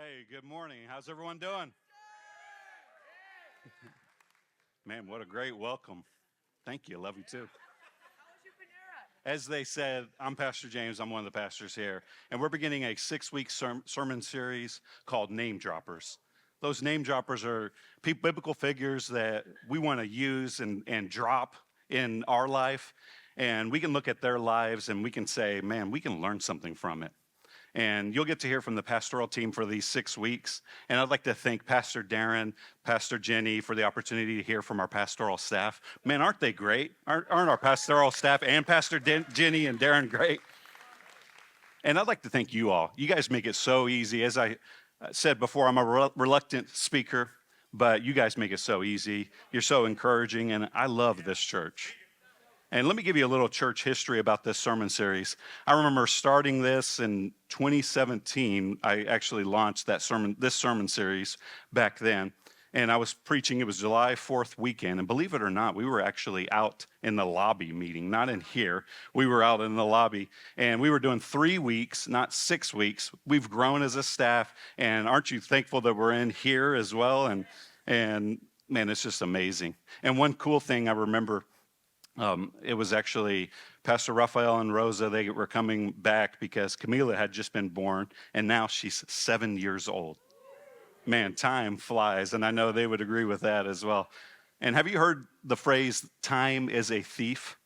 Hey, good morning. How's everyone doing? Man, what a great welcome. Thank you. Love you too. As they said, I'm Pastor James. I'm one of the pastors here. And we're beginning a 6-week sermon series called Name Droppers. Those name droppers are biblical figures that we want to use and drop in our life. And we can look at their lives and we can say, man, we can learn something from it. And you'll get to hear from the pastoral team for these 6 weeks. And I'd like to thank Pastor Darren, Pastor Jenny for the opportunity to hear from our pastoral staff. Man, aren't they great? Aren't our pastoral staff and Pastor Jenny and Darren great? And I'd like to thank you all. You guys make it so easy. As I said before, I'm a reluctant speaker, but you guys make it so easy. You're so encouraging, and I love this church. And let me give you a little church history about this sermon series. I remember starting this in 2017. I actually launched this sermon series back then. And I was preaching, it was July 4th weekend. And believe it or not, we were actually out in the lobby meeting, not in here. We were out in the lobby. And we were doing 3 weeks, not 6 weeks. We've grown as a staff. And aren't you thankful that we're in here as well? And man, it's just amazing. And one cool thing I remember, it was actually Pastor Raphael and Rosa. They were coming back because Camila had just been born, and now she's 7 years old. Man, time flies, and I know they would agree with that as well. And have you heard the phrase, time is a thief?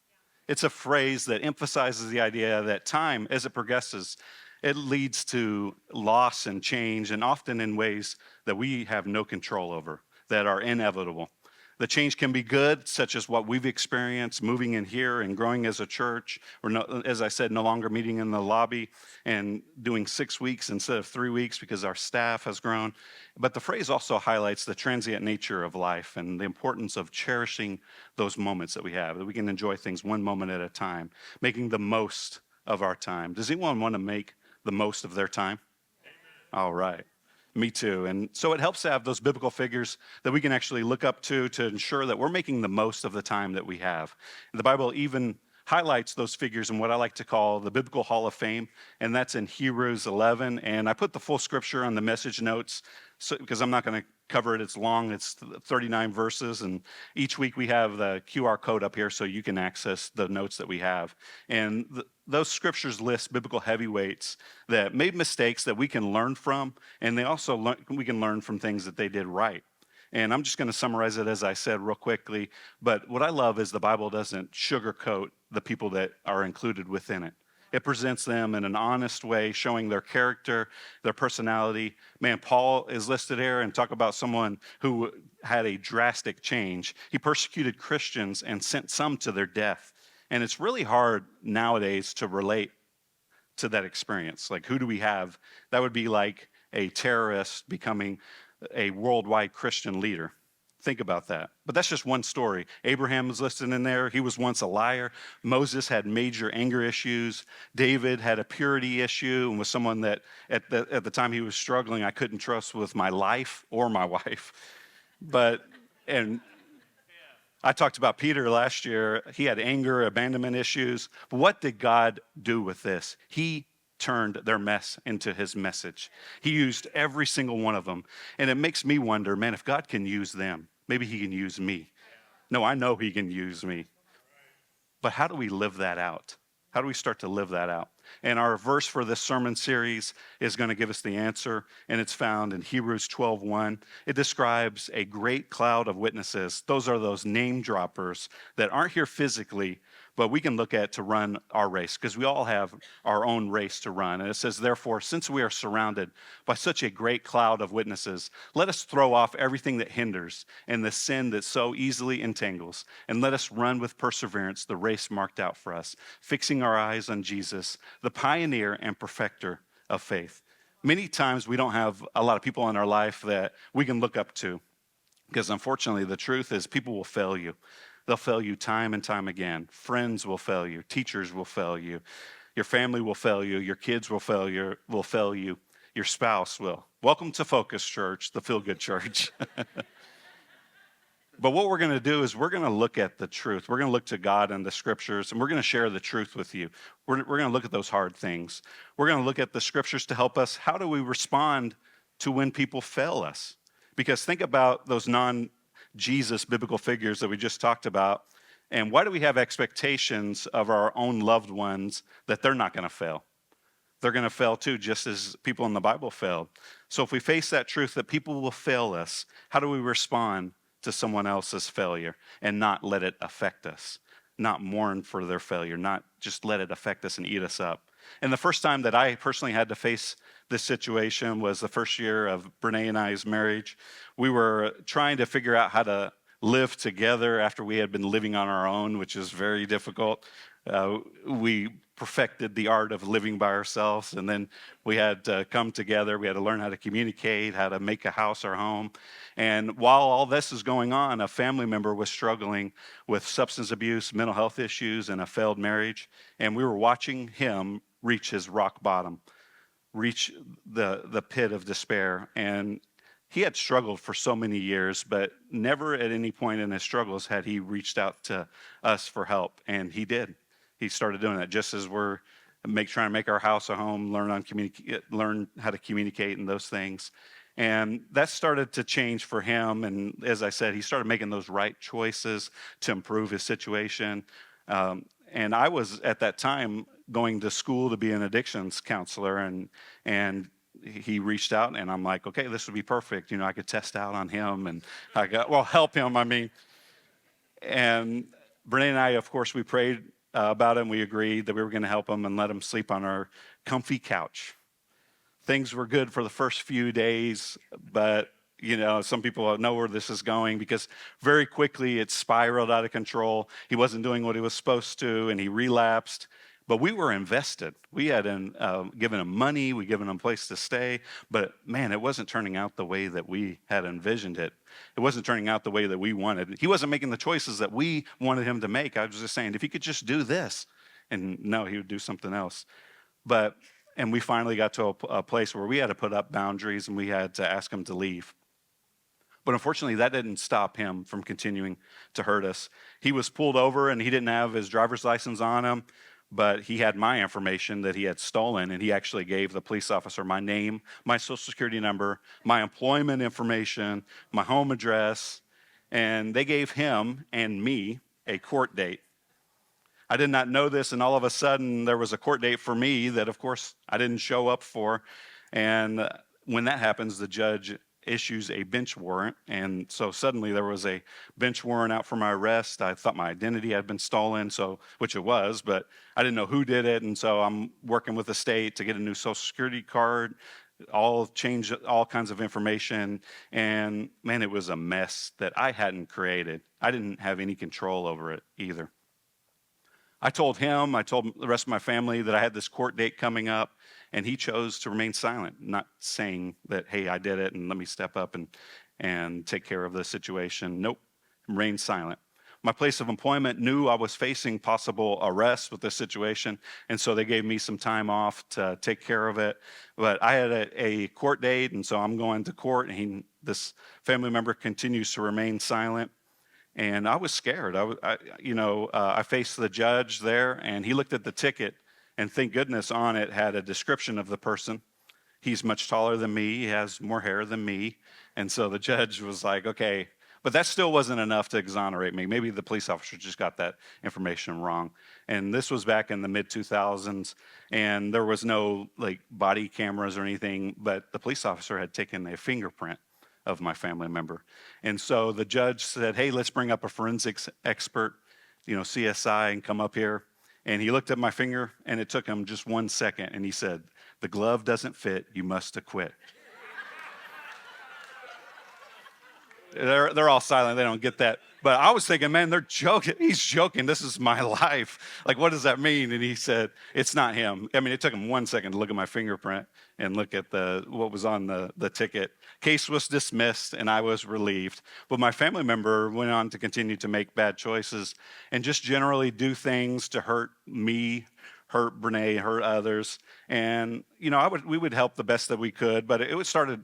It's a phrase that emphasizes the idea that time, as it progresses, it leads to loss and change, and often in ways that we have no control over, that are inevitable. The change can be good, such as what we've experienced moving in here and growing as a church. As I said, no longer meeting in the lobby and doing 6 weeks instead of 3 weeks because our staff has grown. But the phrase also highlights the transient nature of life and the importance of cherishing those moments that we have, that we can enjoy things one moment at a time, making the most of our time. Does anyone want to make the most of their time? All right. Me too. And so it helps to have those biblical figures that we can actually look up to ensure that we're making the most of the time that we have. And the Bible even highlights those figures in what I like to call the Biblical Hall of Fame, and that's in Hebrews 11. And I put the full scripture on the message notes because I'm not going to cover it. It's long. It's 39 verses, and each week we have the QR code up here so you can access the notes that we have. And those scriptures list biblical heavyweights that made mistakes that we can learn from, and we can learn from things that they did right. And I'm just going to summarize it as I said real quickly, but what I love is the Bible doesn't sugarcoat the people that are included within it. It presents them in an honest way, showing their character, their personality. Man, Paul is listed here, and talk about someone who had a drastic change. He persecuted Christians and sent some to their death. And it's really hard nowadays to relate to that experience. Like, who do we have? That would be like a terrorist becoming a worldwide Christian leader. Think about that. But that's just one story. Abraham is listed in there. He was once a liar. Moses had major anger issues. David had a purity issue and was someone that at the time he was struggling, I couldn't trust with my life or my wife. And I talked about Peter last year. He had anger, abandonment issues. But what did God do with this? He turned their mess into his message. He used every single one of them. And it makes me wonder, man, if God can use them, maybe he can use me. No, I know he can use me. But how do we live that out? How do we start to live that out? And our verse for this sermon series is going to give us the answer, and it's found in Hebrews 12:1. It describes a great cloud of witnesses. Those are those name droppers that aren't here physically, but we can look at to run our race, because we all have our own race to run. And it says, therefore, since we are surrounded by such a great cloud of witnesses, let us throw off everything that hinders and the sin that so easily entangles, and let us run with perseverance the race marked out for us, fixing our eyes on Jesus, the pioneer and perfecter of faith. Many times we don't have a lot of people in our life that we can look up to, because unfortunately the truth is people will fail you. They'll fail you time and time again. Friends will fail you. Teachers will fail you. Your family will fail you. Your kids will fail you. Your spouse will. Welcome to Focus Church, the feel-good church. But what we're going to do is we're going to look at the truth. We're going to look to God and the scriptures, and we're going to share the truth with you. We're going to look at those hard things. We're going to look at the scriptures to help us. How do we respond to when people fail us. Because think about those non-Jesus biblical figures that we just talked about. And why do we have expectations of our own loved ones that they're not going to fail? They're going to fail too, just as people in the Bible failed. So if we face that truth that people will fail us, how do we respond to someone else's failure and not let it affect us? Not mourn for their failure, not just let it affect us and eat us up. And the first time that I personally had to face this situation was the first year of Brene and I's marriage. We were trying to figure out how to live together after we had been living on our own, which is very difficult. We perfected the art of living by ourselves, and then we had to come together. We had to learn how to communicate, how to make a house our home. And while all this is going on, a family member was struggling with substance abuse, mental health issues, and a failed marriage. And we were watching him reach his rock bottom, reach the pit of despair. And he had struggled for so many years, but never at any point in his struggles had he reached out to us for help. And he did. He started doing that just as we're trying to make our house a home, learn how to communicate and those things. And that started to change for him. And as I said, he started making those right choices to improve his situation. And I was at that time going to school to be an addictions counselor, and he reached out, and I'm like, okay, this would be perfect. I could test out on him, and help him. And Brene and I, of course, we prayed about it, and we agreed that we were going to help him and let him sleep on our comfy couch. Things were good for the first few days, but some people know where this is going, because very quickly it spiraled out of control. He wasn't doing what he was supposed to, and he relapsed. But we were invested. We had given him money, we given him a place to stay, but man, it wasn't turning out the way that we had envisioned it. It wasn't turning out the way that we wanted. He wasn't making the choices that we wanted him to make. I was just saying, if he could just do this, and no, he would do something else. And we finally got to a place where we had to put up boundaries, and we had to ask him to leave. But unfortunately, that didn't stop him from continuing to hurt us. He was pulled over, and he didn't have his driver's license on him, but he had my information that he had stolen, and he actually gave the police officer my name, my social security number, my employment information, my home address, and they gave him and me a court date. I did not know this, and all of a sudden there was a court date for me that, of course, I didn't show up for. And when that happens, the judge issues a bench warrant, and so suddenly there was a bench warrant out for my arrest. I thought my identity had been stolen, which it was, but I didn't know who did it, and so I'm working with the state to get a new social security card, change all kinds of information, and man, it was a mess that I hadn't created. I didn't have any control over it either. I told him, I told the rest of my family that I had this court date coming up, and he chose to remain silent, not saying that, hey, I did it and let me step up and take care of the situation. Nope, remained silent. My place of employment knew I was facing possible arrest with this situation, and so they gave me some time off to take care of it. But I had a court date, and so I'm going to court, and this family member continues to remain silent. And I was scared. I faced the judge there, and he looked at the ticket, and thank goodness on it had a description of the person. He's much taller than me. He has more hair than me. And so the judge was like, okay. But that still wasn't enough to exonerate me. Maybe the police officer just got that information wrong. And this was back in the mid-2000s, and there was no body cameras or anything, but the police officer had taken a fingerprint of my family member. And so the judge said, hey, let's bring up a forensics expert, CSI, and come up here. And he looked at my finger, and it took him just 1 second, and he said, the glove doesn't fit, you must acquit. They're all silent, they don't get that. But I was thinking, man, they're joking. He's joking, this is my life. What does that mean? And he said, it's not him. It took him 1 second to look at my fingerprint and look at what was on the ticket. Case was dismissed, and I was relieved. But my family member went on to continue to make bad choices and just generally do things to hurt me, hurt Brene, hurt others. And, we would help the best that we could, but it started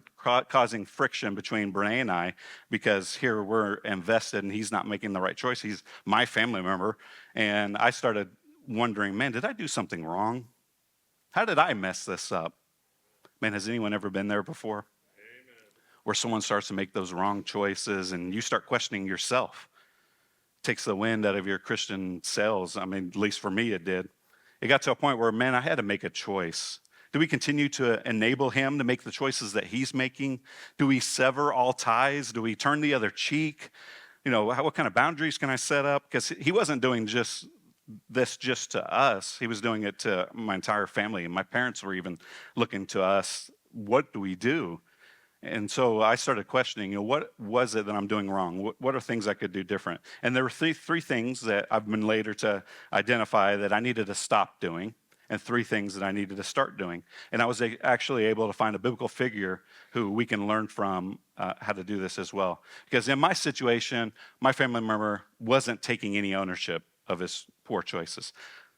causing friction between Brene and I, because here we're invested and he's not making the right choice. He's my family member. And I started wondering, man, did I do something wrong? How did I mess this up? Man, has anyone ever been there before? where someone starts to make those wrong choices and you start questioning yourself. Takes the wind out of your Christian sails. I mean, at least for me, it did. It got to a point where, man, I had to make a choice. Do we continue to enable him to make the choices that he's making? Do we sever all ties? Do we turn the other cheek? What kind of boundaries can I set up? Because he wasn't doing just to us. He was doing it to my entire family. And my parents were even looking to us. What do we do? And so I started questioning, what was it that I'm doing wrong? What are things I could do different? And there were three things that I've been later to identify that I needed to stop doing, and three things that I needed to start doing. And I was actually able to find a biblical figure who we can learn from how to do this as well. Because in my situation, my family member wasn't taking any ownership of his poor choices.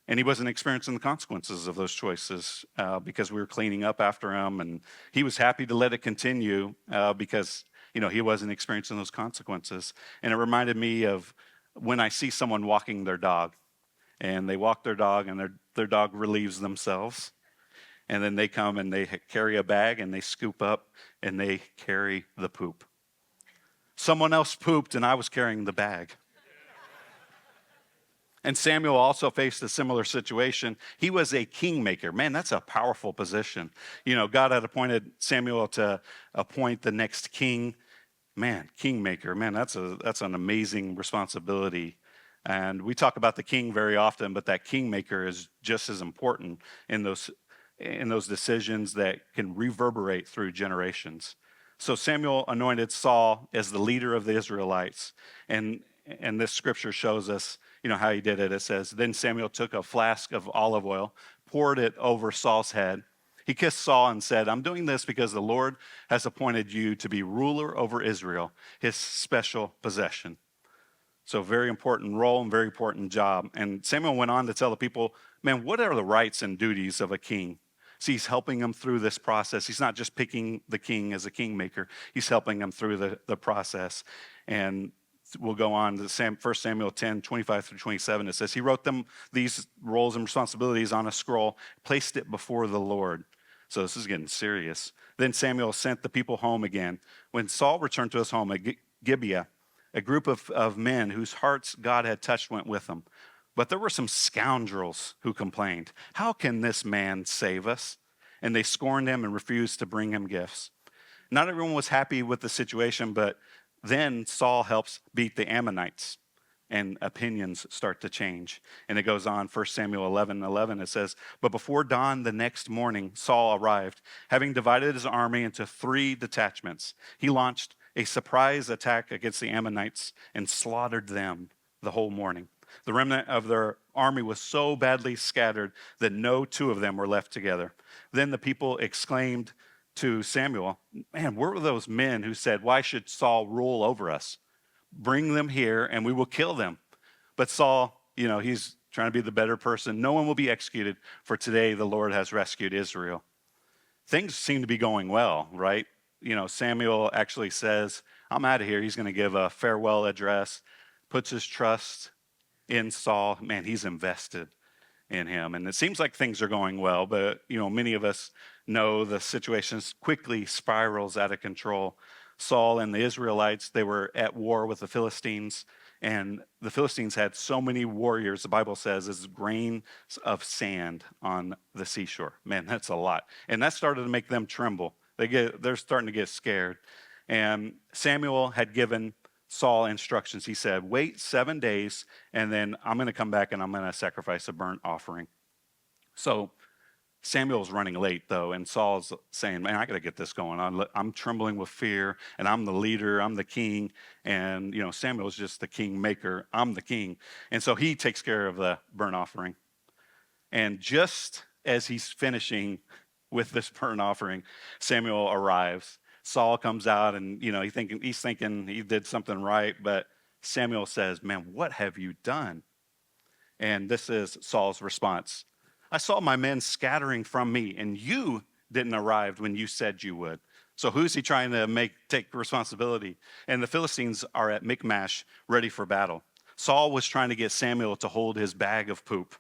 And he wasn't experiencing the consequences of those choices because we were cleaning up after him. And he was happy to let it continue because, he wasn't experiencing those consequences. And it reminded me of when I see someone walking their dog. And they walk their dog and their dog relieves themselves. And then they come and they carry a bag and they scoop up and they carry the poop. Someone else pooped and I was carrying the bag. And Samuel also faced a similar situation. He was a kingmaker. Man, that's a powerful position. God had appointed Samuel to appoint the next king. Man, kingmaker. Man, that's an amazing responsibility. And we talk about the king very often, but that kingmaker is just as important in those decisions that can reverberate through generations. So Samuel anointed Saul as the leader of the Israelites. And this scripture shows us how he did it. It says, then Samuel took a flask of olive oil, poured it over Saul's head. He kissed Saul and said, I'm doing this because the Lord has appointed you to be ruler over Israel, his special possession. So very important role and very important job. And Samuel went on to tell the people, man, what are the rights and duties of a king? See, he's helping them through this process. He's not just picking the king as a kingmaker. He's helping them through the process. And we'll go on to 1 Samuel 10, 25 through 27. It says, he wrote them these roles and responsibilities on a scroll, placed it before the Lord. So this is getting serious. Then Samuel sent the people home again. When Saul returned to his home at Gibeah, a group of men whose hearts God had touched went with them. But there were some scoundrels who complained, how can this man save us? And they scorned him and refused to bring him gifts. Not everyone was happy with the situation, but then Saul helps beat the Ammonites, and opinions start to change. And it goes on, 1 Samuel 11:11, it says, but before dawn the next morning, Saul arrived, having divided his army into 3 detachments. He launched a surprise attack against the Ammonites and slaughtered them the whole morning. The remnant of their army was so badly scattered that no 2 of them were left together. Then the people exclaimed to Samuel, man, where were those men who said, why should Saul rule over us? Bring them here and we will kill them. But Saul, he's trying to be the better person. No one will be executed, for today the Lord has rescued Israel. Things seem to be going well, right? Samuel actually says, I'm out of here. He's going to give a farewell address, puts his trust in Saul. Man, he's invested in him. And it seems like things are going well, but, many of us know the situation quickly spirals out of control. Saul and the Israelites, they were at war with the Philistines, and the Philistines had so many warriors, the Bible says, as grains of sand on the seashore. Man, that's a lot. And that started to make them tremble. They're starting to get scared. And Samuel had given Saul instructions. He said, wait 7 days, and then I'm going to come back and I'm going to sacrifice a burnt offering. So Samuel's running late, though, and Saul's saying, man, I got to get this going on. I'm trembling with fear, and I'm the leader, I'm the king, and, Samuel's just the king maker. I'm the king. And so he takes care of the burnt offering. And just as he's finishing with this burnt offering, Samuel arrives. Saul comes out, and, he's thinking he did something right, but Samuel says, man, what have you done? And this is Saul's response. I saw my men scattering from me, and you didn't arrive when you said you would. So who's he trying to take responsibility? And the Philistines are at Michmash, ready for battle. Saul was trying to get Samuel to hold his bag of poop.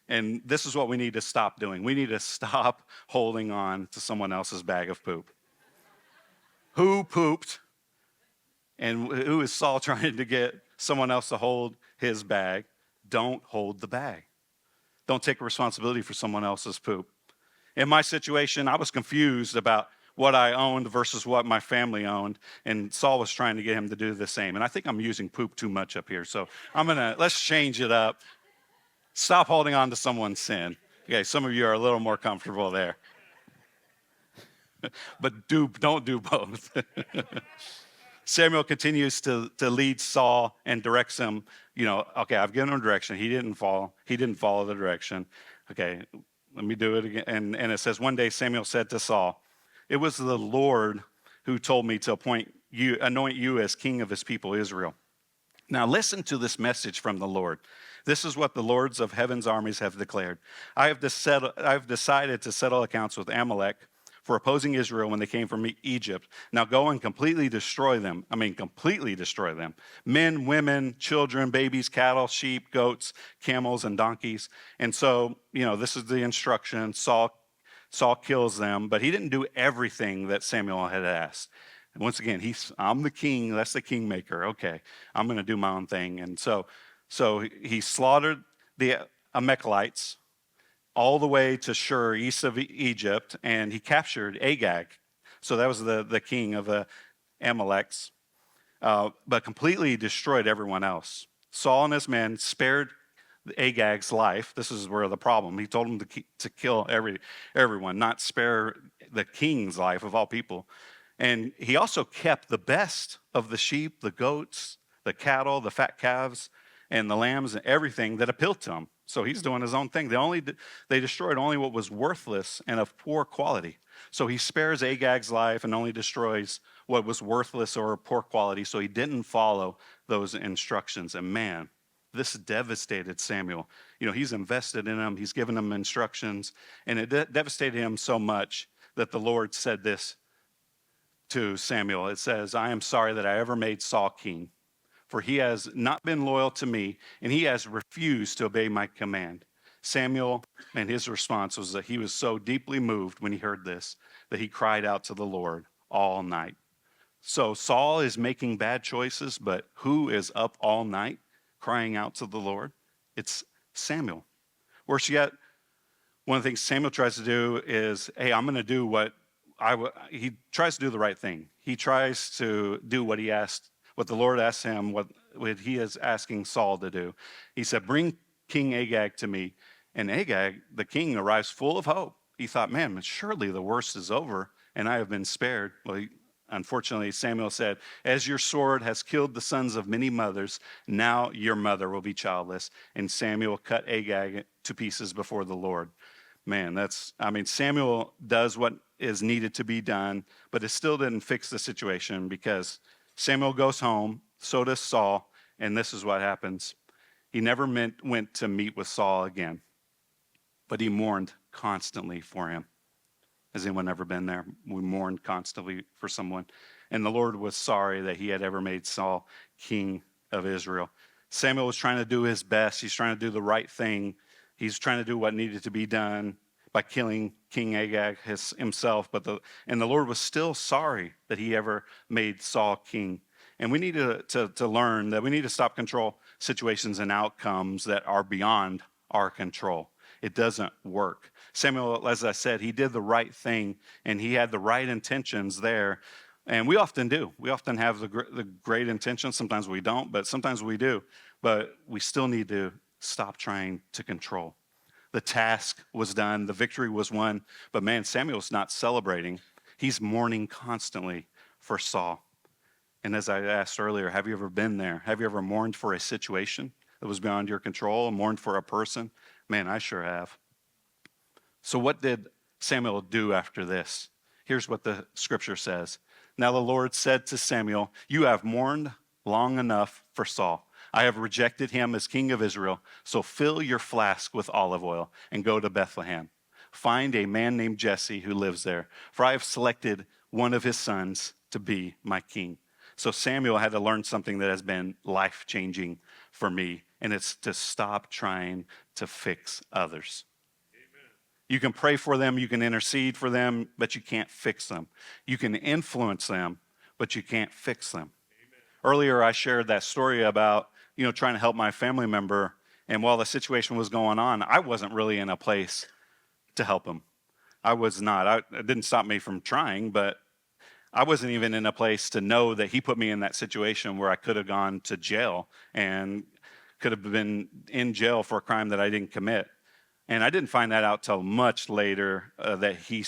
And this is what we need to stop doing. We need to stop holding on to someone else's bag of poop. Who pooped? And who is Saul trying to get someone else to hold his bag? Don't hold the bag. Don't take responsibility for someone else's poop. In my situation, I was confused about what I owned versus what my family owned, and Saul was trying to get him to do the same. And I think I'm using poop too much up here, so let's change it up. Stop holding on to someone's sin. Okay, some of you are a little more comfortable there. But don't do both. Samuel continues to lead Saul and directs him. Okay, I've given him direction. He didn't follow the direction. Okay, let me do it again. And it says, one day Samuel said to Saul, "It was the Lord who told me to anoint you as king of his people, Israel. Now listen to this message from the Lord. This is what the lords of heaven's armies have declared. I have decided to settle accounts with Amalek for opposing Israel when they came from Egypt. Now go and completely destroy them. Completely destroy them. Men, women, children, babies, cattle, sheep, goats, camels, and donkeys." And so, this is the instruction. Saul kills them, but he didn't do everything that Samuel had asked. And once again, I'm the king. That's the kingmaker. Okay, I'm going to do my own thing. And so he slaughtered the Amalekites all the way to Shur, east of Egypt, and he captured Agag. So that was the king of the Amaleks, but completely destroyed everyone else. Saul and his men spared Agag's life. This is where the problem. He told him to kill everyone, not spare the king's life of all people. And he also kept the best of the sheep, the goats, the cattle, the fat calves, and the lambs, and everything that appealed to him. So he's doing his own thing. They destroyed only what was worthless and of poor quality. So he spares Agag's life and only destroys what was worthless or poor quality. So he didn't follow those instructions. And man, this devastated Samuel. He's invested in him. He's given him instructions. And it devastated him so much that the Lord said this to Samuel. It says, "I am sorry that I ever made Saul king, for he has not been loyal to me, and he has refused to obey my command." Samuel, and his response was that he was so deeply moved when he heard this that he cried out to the Lord all night. So Saul is making bad choices, but who is up all night crying out to the Lord? It's Samuel. Worse yet, one of the things Samuel tries to do is, hey, I'm going to do he tries to do the right thing. He tries to do what the Lord asked him, what he is asking Saul to do. He said, "Bring King Agag to me." And Agag, the king, arrives full of hope. He thought, man, surely the worst is over and I have been spared. Well, unfortunately, Samuel said, "As your sword has killed the sons of many mothers, now your mother will be childless." And Samuel cut Agag to pieces before the Lord. Man, Samuel does what is needed to be done, but it still didn't fix the situation, because Samuel goes home, so does Saul, and this is what happens. He never went to meet with Saul again, but he mourned constantly for him. Has anyone ever been there? We mourned constantly for someone. And the Lord was sorry that he had ever made Saul king of Israel. Samuel was trying to do his best. He's trying to do the right thing. He's trying to do what needed to be done by killing King Agag himself. And the Lord was still sorry that he ever made Saul king. And we need to learn that we need to stop control situations and outcomes that are beyond our control. It doesn't work. Samuel, as I said, he did the right thing, and he had the right intentions there. And we often do. We often have the great intentions. Sometimes we don't, but sometimes we do. But we still need to stop trying to control. The task was done. The victory was won. But man, Samuel's not celebrating. He's mourning constantly for Saul. And as I asked earlier, have you ever been there? Have you ever mourned for a situation that was beyond your control, and mourned for a person? Man, I sure have. So what did Samuel do after this? Here's what the scripture says. Now the Lord said to Samuel, "You have mourned long enough for Saul. I have rejected him as king of Israel. So fill your flask with olive oil and go to Bethlehem. Find a man named Jesse who lives there, for I have selected one of his sons to be my king." So Samuel had to learn something that has been life-changing for me, and it's to stop trying to fix others. Amen. You can pray for them, you can intercede for them, but you can't fix them. You can influence them, but you can't fix them. Earlier, I shared that story about, trying to help my family member. And while the situation was going on, I wasn't really in a place to help him. I was not. It didn't stop me from trying, but I wasn't even in a place to know that he put me in that situation where I could have gone to jail and could have been in jail for a crime that I didn't commit. And I didn't find that out till much later that he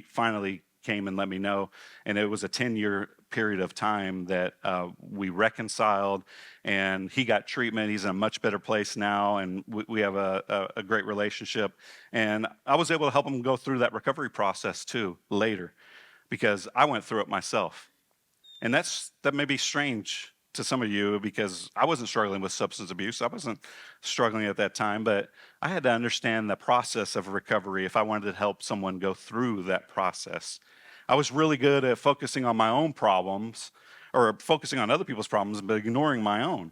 finally came and let me know. And it was a 10-year period of time that we reconciled, and he got treatment. He's in a much better place now, and we have a great relationship. And I was able to help him go through that recovery process too later, because I went through it myself. And that may be strange to some of you, because I wasn't struggling with substance abuse. I wasn't struggling at that time, but I had to understand the process of recovery if I wanted to help someone go through that process. I was really good at focusing on my own problems, or focusing on other people's problems, but ignoring my own.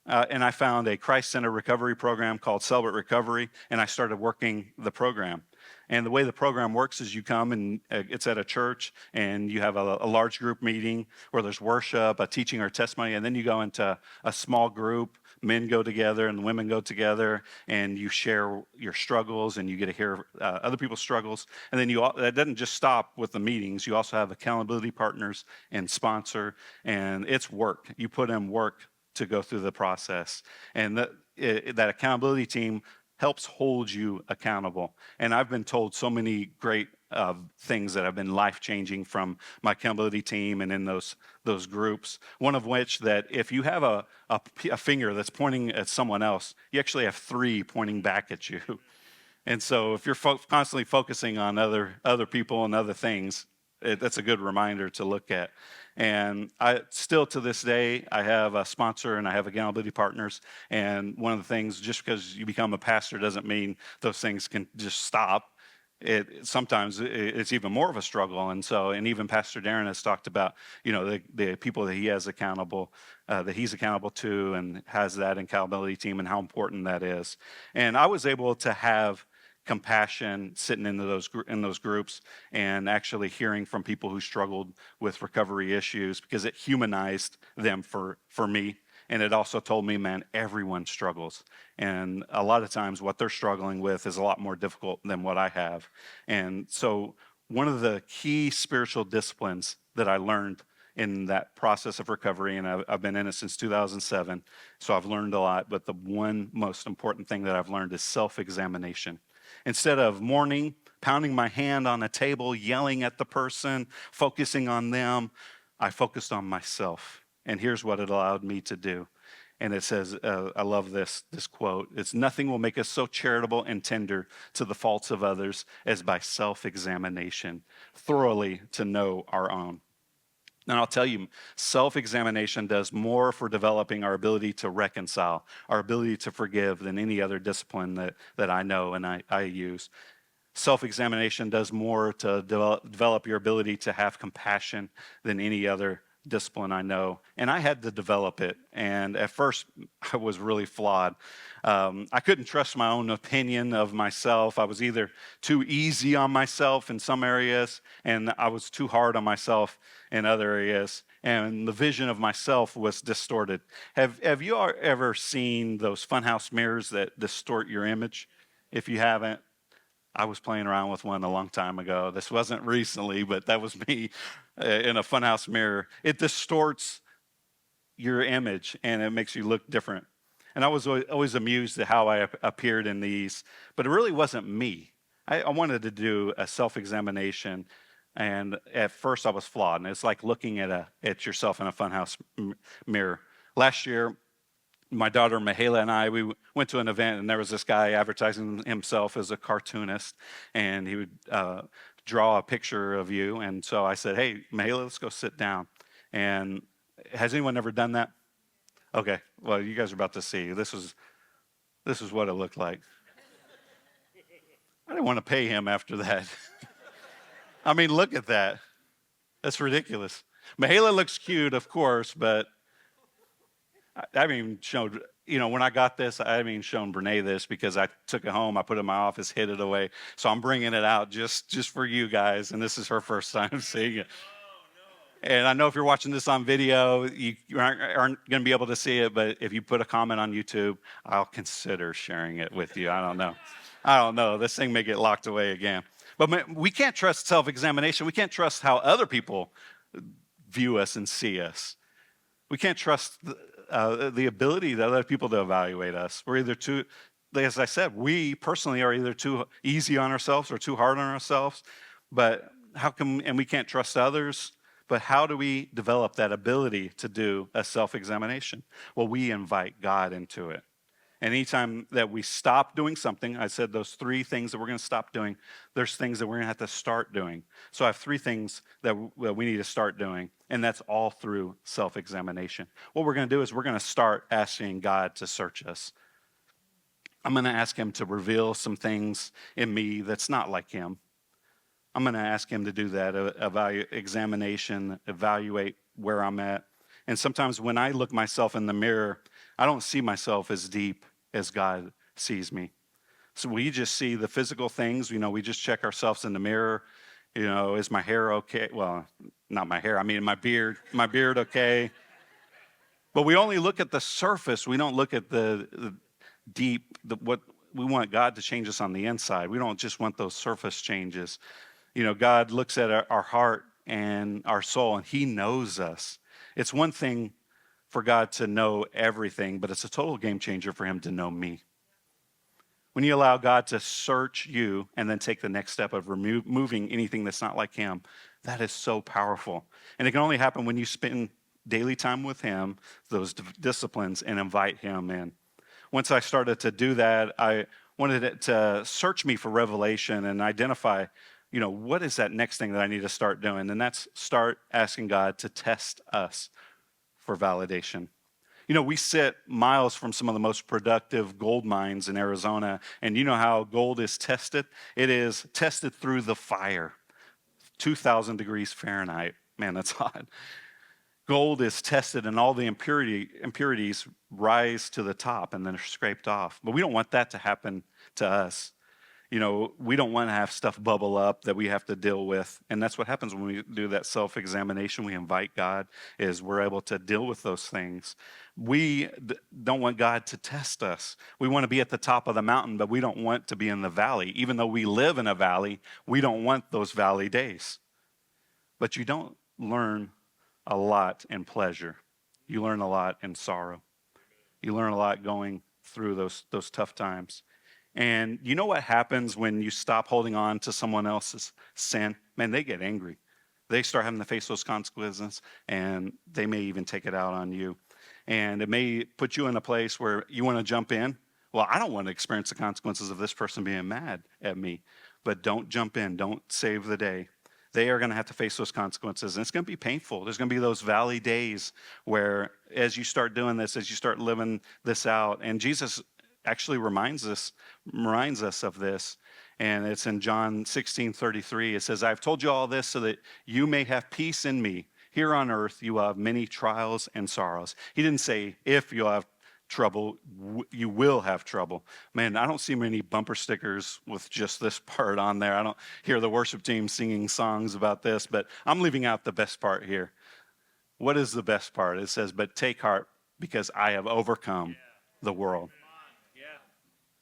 And I found a Christ-centered recovery program called Celebrate Recovery, and I started working the program. And the way the program works is you come, and it's at a church, and you have a large group meeting where there's worship, a teaching or testimony, and then you go into a small group. Men go together and the women go together, and you share your struggles, and you get to hear other people's struggles. And then that doesn't just stop with the meetings. You also have accountability partners and sponsor, and it's work. You put in work to go through the process. And that accountability team helps hold you accountable. And I've been told so many great things that have been life-changing from my accountability team and in those groups. One of which, that if you have a finger that's pointing at someone else, you actually have 3 pointing back at you. And so if you're constantly focusing on other people and other things, that's a good reminder to look at. And I still, to this day, I have a sponsor and I have accountability partners. And one of the things, just because you become a pastor doesn't mean those things can just stop. Sometimes it's even more of a struggle. And even Pastor Darren has talked about, the people that he has accountable, that he's accountable to, and has that accountability team, and how important that is. And I was able to have compassion sitting in those groups, and actually hearing from people who struggled with recovery issues, because it humanized them for me. And it also told me, man, everyone struggles. And a lot of times what they're struggling with is a lot more difficult than what I have. And so one of the key spiritual disciplines that I learned in that process of recovery, and I've been in it since 2007, so I've learned a lot, but the one most important thing that I've learned is self-examination. Instead of mourning, pounding my hand on a table, yelling at the person, focusing on them, I focused on myself. And here's what it allowed me to do. And it says, I love this quote. It's, "Nothing will make us so charitable and tender to the faults of others as by self-examination, thoroughly to know our own." And I'll tell you, self-examination does more for developing our ability to reconcile, our ability to forgive, than any other discipline that I know and I use. Self-examination does more to develop your ability to have compassion than any other discipline I know. And I had to develop it. And at first, I was really flawed. I couldn't trust my own opinion of myself. I was either too easy on myself in some areas, and I was too hard on myself in other areas. And the vision of myself was distorted. Have you ever seen those funhouse mirrors that distort your image? If you haven't, I was playing around with one a long time ago. This wasn't recently, but that was me in a funhouse mirror. It distorts your image, and it makes you look different. And I was always amused at how I appeared in these, but it really wasn't me. I wanted to do a self-examination, and at first I was flawed. And it's like looking at yourself in a funhouse mirror. Last year, my daughter Mahala and we went to an event, and there was this guy advertising himself as a cartoonist, and he would draw a picture of you. And so I said, "Hey, Mahala, let's go sit down." And has anyone ever done that? Okay, well, you guys are about to see. This is what it looked like. I didn't want to pay him after that. I mean, look at that. That's ridiculous. Mahala looks cute, of course, but I haven't even shown, when I got this, I haven't even shown Brene this, because I took it home, I put it in my office, hid it away. So I'm bringing it out just for you guys, and this is her first time seeing it. And I know if you're watching this on video, you aren't going to be able to see it, but if you put a comment on YouTube, I'll consider sharing it with you. I don't know. I don't know. This thing may get locked away again. But we can't trust self-examination. We can't trust how other people view us and see us. We can't trust the ability of other people to evaluate us. We're either too, as I said, we personally are either too easy on ourselves or too hard on ourselves. But how come, and we can't trust others, but how do we develop that ability to do a self-examination? Well, we invite God into it. And anytime that we stop doing something, I said those 3 things that we're going to stop doing, there's things that we're going to have to start doing. So I have 3 things that we need to start doing, and that's all through self-examination. What we're going to do is we're going to start asking God to search us. I'm going to ask him to reveal some things in me that's not like him. I'm going to ask him to do that, examination, evaluate where I'm at. And sometimes when I look myself in the mirror, I don't see myself as deep as God sees me. So we just see the physical things. We just check ourselves in the mirror. Is my hair okay? Well, not my hair. I mean, my beard okay? But we only look at the surface. We don't look at the deep, what we want God to change us on the inside. We don't just want those surface changes. God looks at our heart and our soul, and he knows us. It's one thing for God to know everything, but it's a total game changer for him to know me. When you allow God to search you and then take the next step of removing anything that's not like him, that is so powerful. And it can only happen when you spend daily time with him, those disciplines, and invite him in. Once I started to do that, I wanted it to search me for revelation and identify, what is that next thing that I need to start doing? And that's start asking God to test us for validation. We sit miles from some of the most productive gold mines in Arizona, and you know how gold is tested? It is tested through the fire, 2,000 degrees Fahrenheit. Man, that's hot. Gold is tested, and all the impurities rise to the top and then are scraped off. But we don't want that to happen to us. We don't want to have stuff bubble up that we have to deal with. And that's what happens when we do that self-examination. We invite God, is we're able to deal with those things. We don't want God to test us. We want to be at the top of the mountain, but we don't want to be in the valley. Even though we live in a valley, we don't want those valley days. But you don't learn a lot in pleasure. You learn a lot in sorrow. You learn a lot going through those tough times. And you know what happens when you stop holding on to someone else's sin? Man, they get angry. They start having to face those consequences, and they may even take it out on you. And it may put you in a place where you want to jump in. Well, I don't want to experience the consequences of this person being mad at me. But don't jump in. Don't save the day. They are going to have to face those consequences, and it's going to be painful. There's going to be those valley days where as you start doing this, as you start living this out, and Jesus actually reminds us of this, and it's in John 16:33. It says, "I've told you all this so that you may have peace in me. Here on earth you will have many trials and sorrows." He didn't say if you'll have trouble, you will have trouble. Man, I don't see many bumper stickers with just this part on there. I don't hear the worship team singing songs about this, but I'm leaving out the best part here. What is the best part? It says, "But take heart, because I have overcome the world."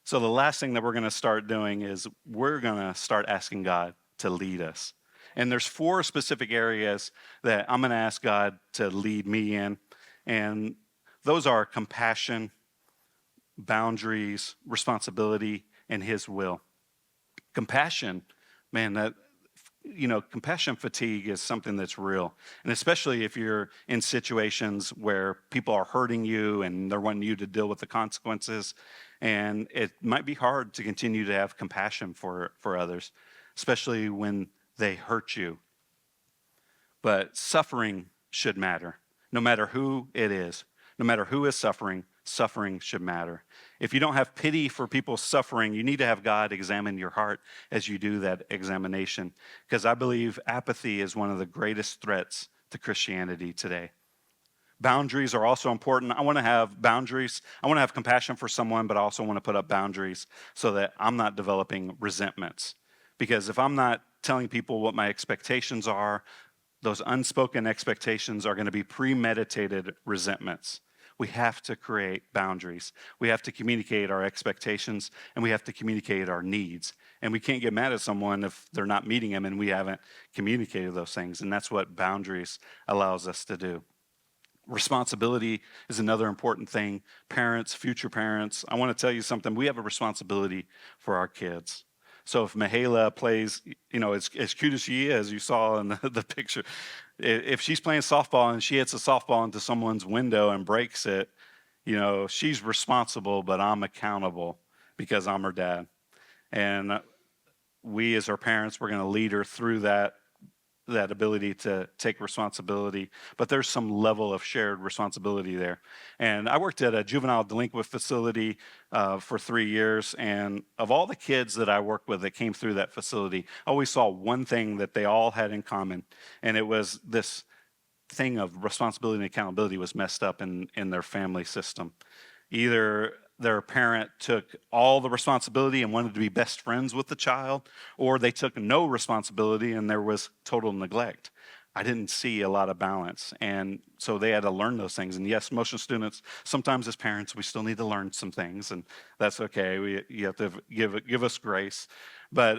So the last thing that we're going to start doing is we're going to start asking God to lead us. And there's 4 specific areas that I'm going to ask God to lead me in. And those are compassion, boundaries, responsibility, and his will. Compassion, man, compassion fatigue is something that's real. And especially if you're in situations where people are hurting you and they're wanting you to deal with the consequences. And it might be hard to continue to have compassion for others, especially when they hurt you. But suffering should matter, no matter who it is. No matter who is suffering, suffering should matter. If you don't have pity for people suffering, you need to have God examine your heart as you do that examination. Because I believe apathy is one of the greatest threats to Christianity today. Boundaries are also important. I want to have boundaries. I want to have compassion for someone, but I also want to put up boundaries so that I'm not developing resentments. Because if I'm not telling people what my expectations are, those unspoken expectations are going to be premeditated resentments. We have to create boundaries. We have to communicate our expectations, and we have to communicate our needs. And we can't get mad at someone if they're not meeting them and we haven't communicated those things. And that's what boundaries allows us to do. Responsibility is another important thing. Parents, future parents, I want to tell you something. We have a responsibility for our kids. So if Mihaela plays, as cute as she is, you saw in the picture, if she's playing softball and she hits a softball into someone's window and breaks it, she's responsible, but I'm accountable because I'm her dad. And we as her parents, we're going to lead her through that ability to take responsibility, but there's some level of shared responsibility there. And I worked at a juvenile delinquent facility for 3 years, and of all the kids that I worked with that came through that facility, I always saw one thing that they all had in common, and it was this thing of responsibility and accountability was messed up in their family system. Either their parent took all the responsibility and wanted to be best friends with the child, or they took no responsibility and there was total neglect. I didn't see a lot of balance. And so they had to learn those things. And yes, emotional students, sometimes as parents, we still need to learn some things, and that's okay. You have to give us grace. But,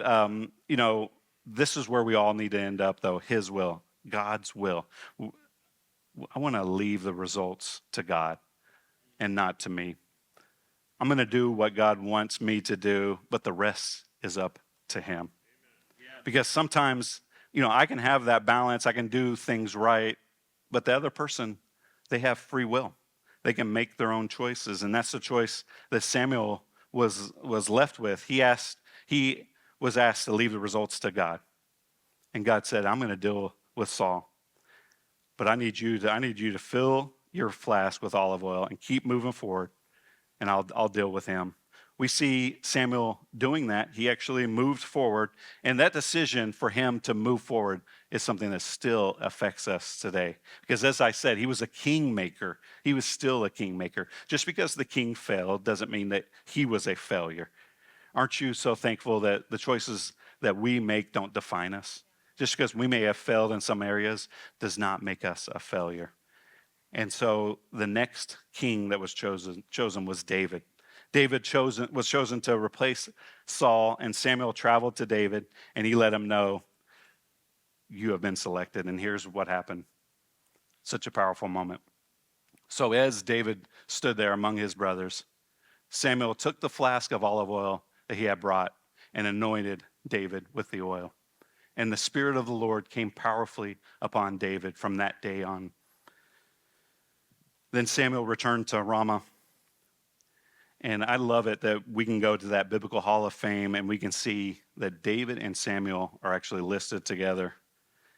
this is where we all need to end up, though, His will, God's will. I want to leave the results to God and not to me. I'm going to do what God wants me to do, but the rest is up to Him. Because sometimes, I can have that balance, I can do things right, but the other person, they have free will. They can make their own choices, and that's the choice that Samuel was left with. He was asked to leave the results to God. And God said, I'm going to deal with Saul. But I need you to fill your flask with olive oil and keep moving forward, and I'll deal with him. We see Samuel doing that. He actually moved forward, and that decision for him to move forward is something that still affects us today. Because as I said, he was a kingmaker. He was still a kingmaker. Just because the king failed doesn't mean that he was a failure. Aren't you so thankful that the choices that we make don't define us? Just because we may have failed in some areas does not make us a failure. And so the next king that was chosen was David. David was chosen to replace Saul, and Samuel traveled to David, and he let him know, you have been selected, and here's what happened. Such a powerful moment. So as David stood there among his brothers, Samuel took the flask of olive oil that he had brought and anointed David with the oil. And the Spirit of the Lord came powerfully upon David from that day on. Then Samuel returned to Ramah. And I love it that we can go to that biblical hall of fame and we can see that David and Samuel are actually listed together.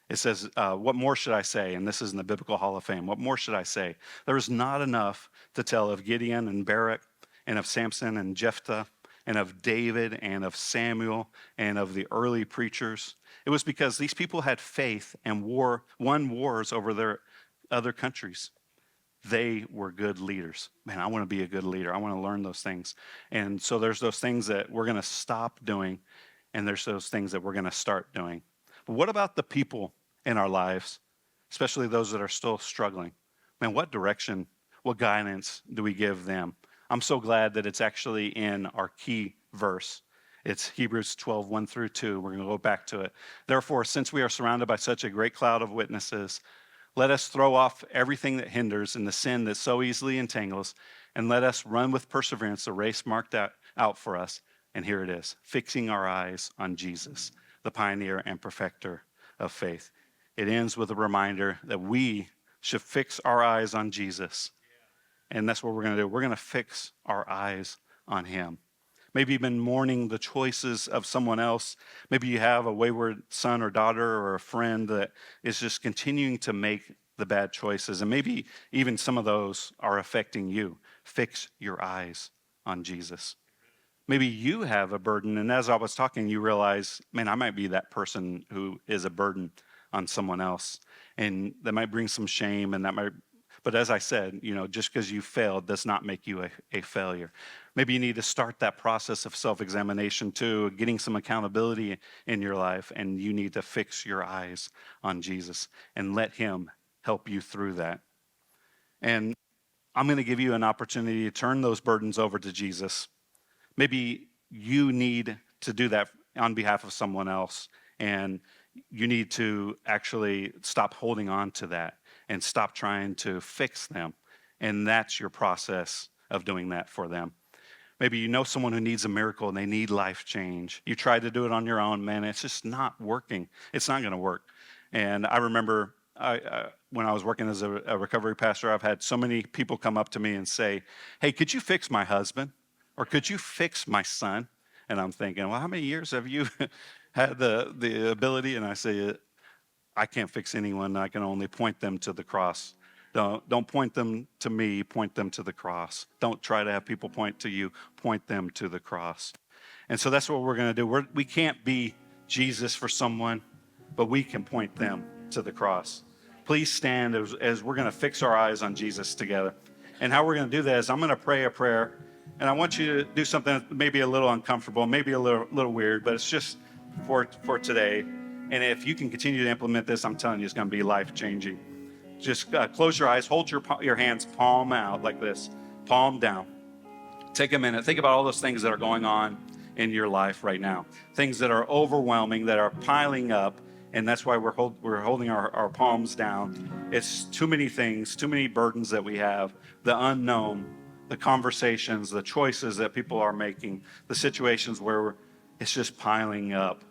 It says, what more should I say? And this is in the biblical hall of fame. What more should I say? There is not enough to tell of Gideon and Barak and of Samson and Jephthah and of David and of Samuel and of the early preachers. It was because these people had faith and won wars over their other countries. They were good leaders. Man, I want to be a good leader. I want to learn those things. And so there's those things that we're going to stop doing, and there's those things that we're going to start doing. But what about the people in our lives, especially those that are still struggling? Man, what direction, what guidance do we give them? I'm so glad that it's actually in our key verse. It's Hebrews 12, 1 through 2. We're going to go back to it. Therefore, since we are surrounded by such a great cloud of witnesses, let us throw off everything that hinders and the sin that so easily entangles, and let us run with perseverance the race marked out for us. And here it is, fixing our eyes on Jesus, the pioneer and perfecter of faith. It ends with a reminder that we should fix our eyes on Jesus. And that's what we're going to do. We're going to fix our eyes on him. Maybe you've been mourning the choices of someone else. Maybe you have a wayward son or daughter or a friend that is just continuing to make the bad choices. And maybe even some of those are affecting you. Fix your eyes on Jesus. Maybe you have a burden, and as I was talking, you realize, man, I might be that person who is a burden on someone else. And that might bring some shame, and that might But as I said, just because you failed does not make you a failure. Maybe you need to start that process of self-examination too, getting some accountability in your life, and you need to fix your eyes on Jesus and let him help you through that. And I'm going to give you an opportunity to turn those burdens over to Jesus. Maybe you need to do that on behalf of someone else, and you need to actually stop holding on to that and stop trying to fix them. And that's your process of doing that for them. Maybe you know someone who needs a miracle and they need life change. You try to do it on your own, man. It's just not working. It's not going to work. And I remember when I was working as a recovery pastor, I've had so many people come up to me and say, hey, could you fix my husband? Or could you fix my son? And I'm thinking, well, how many years have you had the ability? And I say, I can't fix anyone. I can only point them to the cross. Don't point them to me, point them to the cross. Don't try to have people point to you, point them to the cross. And so that's what we're going to do. We can't be Jesus for someone, but we can point them to the cross. Please stand as we're going to fix our eyes on Jesus together. And how we're going to do that is I'm going to pray a prayer, and I want you to do something maybe a little uncomfortable, maybe a little weird, but it's just for today. And if you can continue to implement this, I'm telling you, it's going to be life-changing. Just close your eyes, hold your hands palm out like this, palm down. Take a minute. Think about all those things that are going on in your life right now, things that are overwhelming, that are piling up, and that's why we're holding our palms down. It's too many things, too many burdens that we have, the unknown, the conversations, the choices that people are making, the situations where it's just piling up.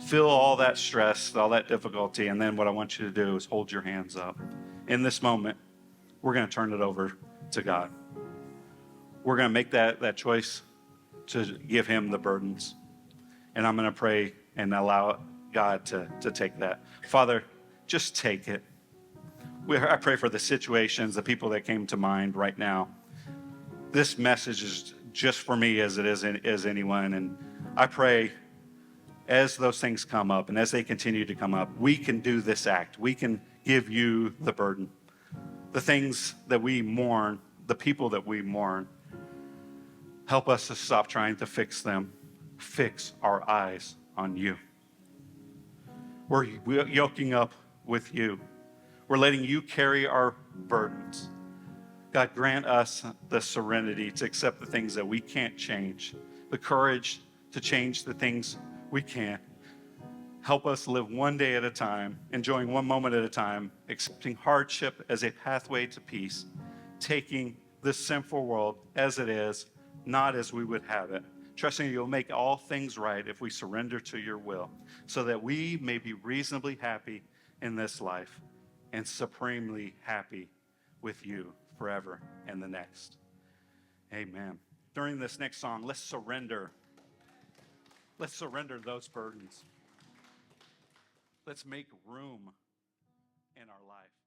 Feel all that stress, all that difficulty, and then what I want you to do is hold your hands up. In this moment, we're going to turn it over to God. We're going to make that choice to give him the burdens. And I'm going to pray and allow God to take that. Father, just take it. I pray for the situations, the people that came to mind right now. This message is just for me as it is as anyone. And I pray as those things come up and as they continue to come up, we can do this act. We can give you the burden. The things that we mourn, the people that we mourn, help us to stop trying to fix them. Fix our eyes on you. We're yoking up with you. We're letting you carry our burdens. God, grant us the serenity to accept the things that we can't change, the courage to change the things we can. Help us live one day at a time, enjoying one moment at a time, accepting hardship as a pathway to peace, taking this sinful world as it is, not as we would have it, trusting you'll make all things right if we surrender to your will, so that we may be reasonably happy in this life and supremely happy with you forever and the next. Amen. During this next song, let's surrender. Let's surrender those burdens. Let's make room in our life.